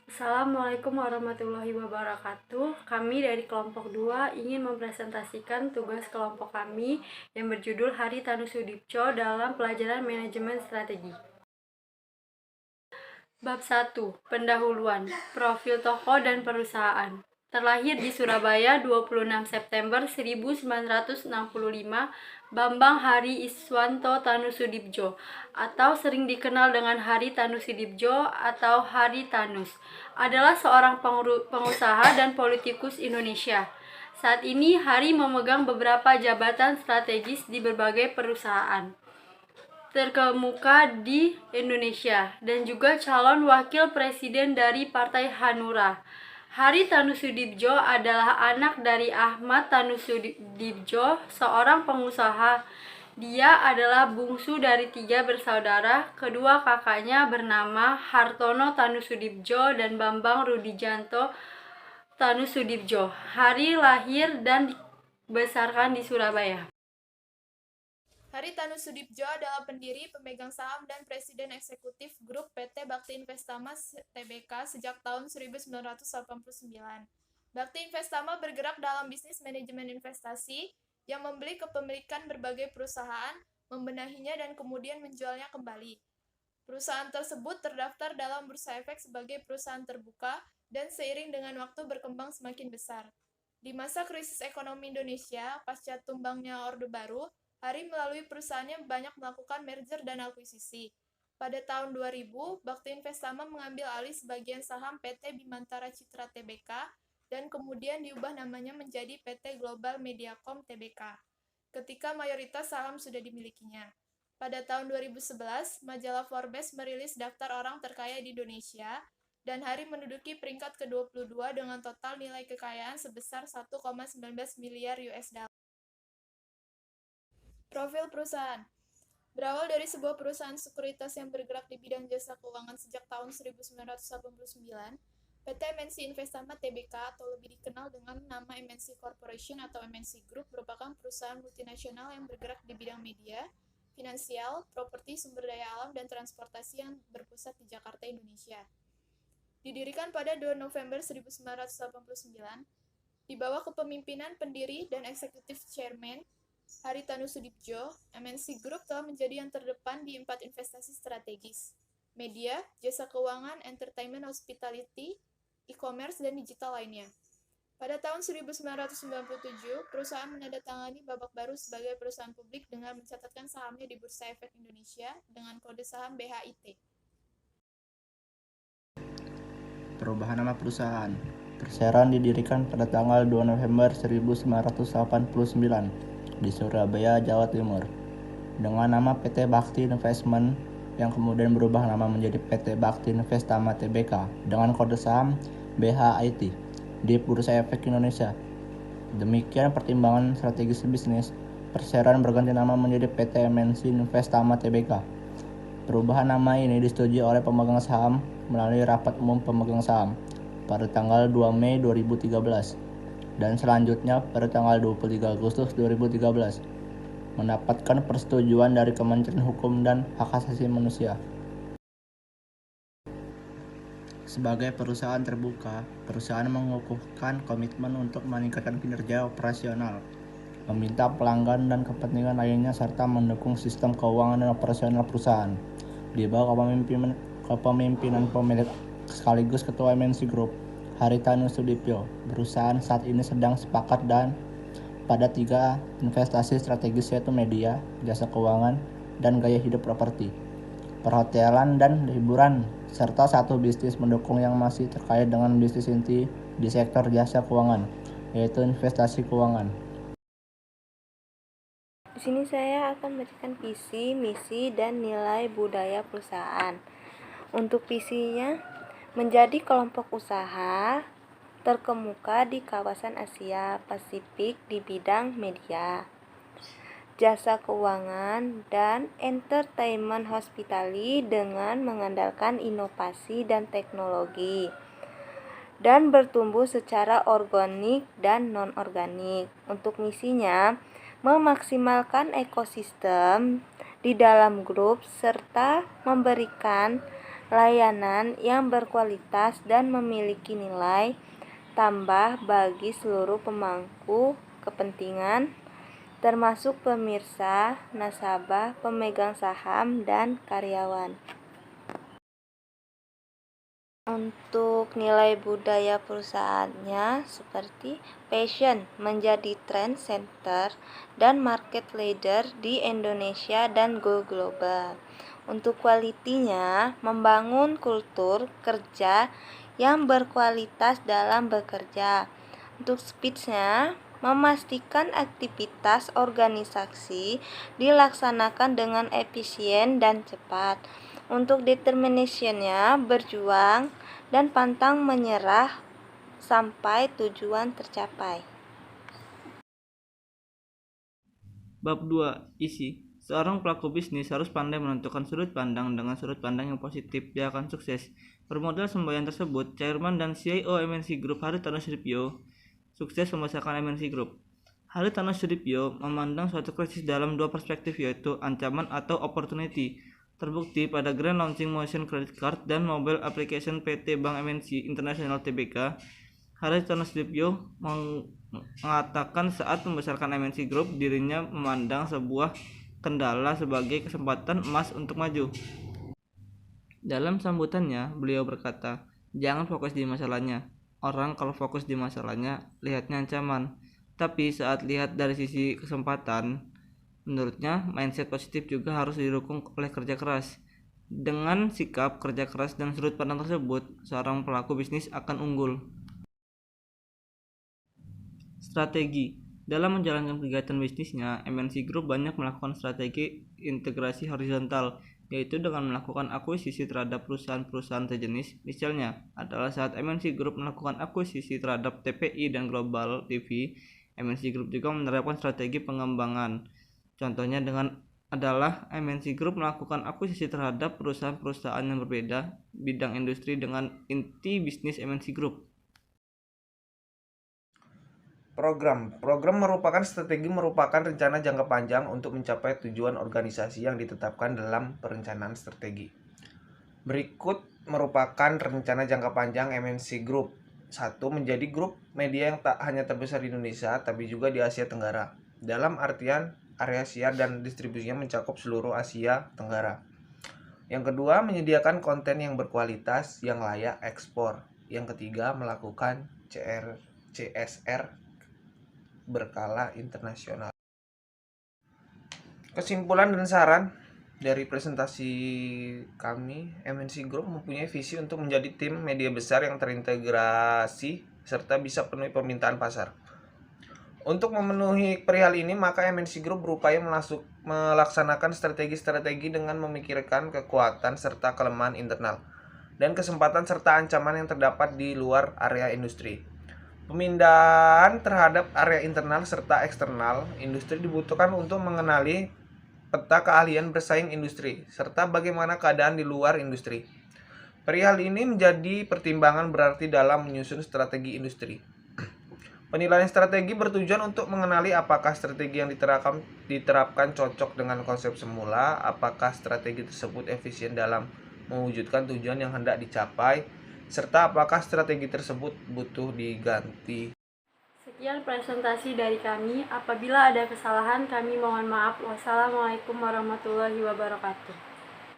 Assalamualaikum warahmatullahi wabarakatuh. Kami dari kelompok 2 ingin mempresentasikan tugas kelompok kami yang berjudul Hari Tanu Sudipjo dalam pelajaran manajemen strategi. Bab 1. Pendahuluan. Profil tokoh dan perusahaan. Terlahir di Surabaya 26 September 1965, Bambang Hari Iswanto Tanusudibjo atau sering dikenal dengan Hari Tanusudibjo atau Hari Tanus adalah seorang pengusaha dan politikus Indonesia. Saat ini Hari memegang beberapa jabatan strategis di berbagai perusahaan terkemuka di Indonesia dan juga calon wakil presiden dari Partai Hanura. Hari Tanusudibjo adalah anak dari Ahmad Tanusudibjo, seorang pengusaha. Dia adalah bungsu dari 3 bersaudara. Kedua kakaknya bernama Hartono Tanusudibjo dan Bambang Rudijanto Tanusudibjo. Hari lahir dan dibesarkan di Surabaya. Hari Tanusudibjo adalah pendiri, pemegang saham, dan presiden eksekutif grup PT Bakti Investama Tbk sejak tahun 1989. Bakti Investama bergerak dalam bisnis manajemen investasi yang membeli kepemilikan berbagai perusahaan, membenahinya, dan kemudian menjualnya kembali. Perusahaan tersebut terdaftar dalam Bursa Efek sebagai perusahaan terbuka dan seiring dengan waktu berkembang semakin besar. Di masa krisis ekonomi Indonesia, pasca tumbangnya Orde Baru, Hari melalui perusahaannya banyak melakukan merger dan akuisisi. Pada tahun 2000, Bakti Investama mengambil alih sebagian saham PT Bimantara Citra Tbk dan kemudian diubah namanya menjadi PT Global Mediacom Tbk ketika mayoritas saham sudah dimilikinya. Pada tahun 2011, majalah Forbes merilis daftar orang terkaya di Indonesia dan Hari menduduki peringkat ke-22 dengan total nilai kekayaan sebesar 1,19 miliar US dollar. Profil perusahaan. Berawal dari sebuah perusahaan sekuritas yang bergerak di bidang jasa keuangan sejak tahun 1989, PT MNC Investama Tbk atau lebih dikenal dengan nama MNC Corporation atau MNC Group merupakan perusahaan multinasional yang bergerak di bidang media, finansial, properti, sumber daya alam, dan transportasi yang berpusat di Jakarta, Indonesia. Didirikan pada 2 November 1989, di bawah kepemimpinan pendiri dan eksekutif chairman Hari Tanusudibjo, MNC Group telah menjadi yang terdepan di 4 investasi strategis: media, jasa keuangan, entertainment, hospitality, e-commerce, dan digital lainnya. Pada tahun 1997, perusahaan menandatangani babak baru sebagai perusahaan publik dengan mencatatkan sahamnya di Bursa Efek Indonesia dengan kode saham BHIT. Perubahan nama perusahaan. Perseroan didirikan pada tanggal 2 November 1989 di Surabaya, Jawa Timur dengan nama PT Bakti Investment yang kemudian berubah nama menjadi PT Bakti Investama Tbk dengan kode saham BHIT di Bursa Efek Indonesia. Demikian pertimbangan strategis bisnis, perseroan berganti nama menjadi PT MNC Investama Tbk. Perubahan nama ini disetujui oleh pemegang saham melalui rapat umum pemegang saham pada tanggal 2 Mei 2013 dan selanjutnya pada tanggal 23 Agustus 2013 mendapatkan persetujuan dari Kementerian Hukum dan Hak Asasi Manusia. Sebagai perusahaan terbuka, perusahaan mengukuhkan komitmen untuk meningkatkan kinerja operasional, meminta pelanggan dan kepentingan lainnya serta mendukung sistem keuangan dan operasional perusahaan. Di bawah kepemimpinan pemilik sekaligus ketua MNC Group, Hari Tanusudibjo, perusahaan saat ini sedang sepakat dan pada 3 investasi strategis yaitu media, jasa keuangan, dan gaya hidup properti, perhotelan dan hiburan, serta 1 bisnis mendukung yang masih terkait dengan bisnis inti di sektor jasa keuangan, yaitu investasi keuangan. Di sini saya akan memberikan visi, misi, dan nilai budaya perusahaan. Untuk visinya, menjadi kelompok usaha terkemuka di kawasan Asia Pasifik di bidang media, jasa keuangan, dan entertainment hospitality dengan mengandalkan inovasi dan teknologi, dan bertumbuh secara organik dan non-organik. Untuk misinya, memaksimalkan ekosistem di dalam grup serta memberikan layanan yang berkualitas dan memiliki nilai tambah bagi seluruh pemangku kepentingan, termasuk pemirsa, nasabah, pemegang saham, dan karyawan. Untuk nilai budaya perusahaannya seperti passion, menjadi trend center dan market leader di Indonesia dan go global. Untuk kualitinya, membangun kultur kerja yang berkualitas dalam bekerja. Untuk speednya, memastikan aktivitas organisasi dilaksanakan dengan efisien dan cepat. Untuk determinationnya, berjuang dan pantang menyerah sampai tujuan tercapai. Bab 2. Isi. Seorang pelaku bisnis harus pandai menentukan sudut pandang. Dengan sudut pandang yang positif, dia akan sukses. Bermodal semboyan tersebut, Chairman dan CIO MNC Group Haritano Sudipyo sukses membesarkan MNC Group. Haritano Sudipyo memandang suatu krisis dalam dua perspektif, yaitu ancaman atau opportunity. Terbukti pada Grand Launching Motion Credit Card dan Mobile Application PT Bank MNC International Tbk, Haritano Sudipyo mengatakan saat membesarkan MNC Group, dirinya memandang sebuah kendala sebagai kesempatan emas untuk maju. Dalam sambutannya, beliau berkata, jangan fokus di masalahnya. Orang kalau fokus di masalahnya, lihatnya ancaman. Tapi saat lihat dari sisi kesempatan, menurutnya mindset positif juga harus didukung oleh kerja keras. Dengan sikap kerja keras dan sudut pandang tersebut, seorang pelaku bisnis akan unggul. Strategi. Dalam menjalankan kegiatan bisnisnya, MNC Group banyak melakukan strategi integrasi horizontal, yaitu dengan melakukan akuisisi terhadap perusahaan-perusahaan sejenis. Misalnya, adalah saat MNC Group melakukan akuisisi terhadap TPI dan Global TV, MNC Group juga menerapkan strategi pengembangan. Contohnya adalah MNC Group melakukan akuisisi terhadap perusahaan-perusahaan yang berbeda bidang industri dengan inti bisnis MNC Group. Program merupakan rencana jangka panjang untuk mencapai tujuan organisasi yang ditetapkan dalam perencanaan strategi. Berikut merupakan rencana jangka panjang MNC Group. 1. Menjadi grup media yang tak hanya terbesar di Indonesia, tapi juga di Asia Tenggara. Dalam artian, area siar dan distribusinya mencakup seluruh Asia Tenggara. Yang kedua, menyediakan konten yang berkualitas yang layak ekspor. Yang ketiga, melakukan CSR berkala internasional. Kesimpulan dan saran dari presentasi kami, MNC Group mempunyai visi untuk menjadi tim media besar yang terintegrasi serta bisa penuhi permintaan pasar. Untuk memenuhi perihal ini, maka MNC Group berupaya melaksanakan strategi-strategi dengan memikirkan kekuatan serta kelemahan internal dan kesempatan serta ancaman yang terdapat di luar area industri. Pemindahan terhadap area internal serta eksternal industri dibutuhkan untuk mengenali peta keahlian bersaing industri serta bagaimana keadaan di luar industri. Perihal ini menjadi pertimbangan berarti dalam menyusun strategi industri. Penilaian strategi bertujuan untuk mengenali apakah strategi yang diterapkan cocok dengan konsep semula, apakah strategi tersebut efisien dalam mewujudkan tujuan yang hendak dicapai, serta apakah strategi tersebut butuh diganti. Sekian presentasi dari kami. Apabila ada kesalahan, kami mohon maaf. Wassalamualaikum warahmatullahi wabarakatuh.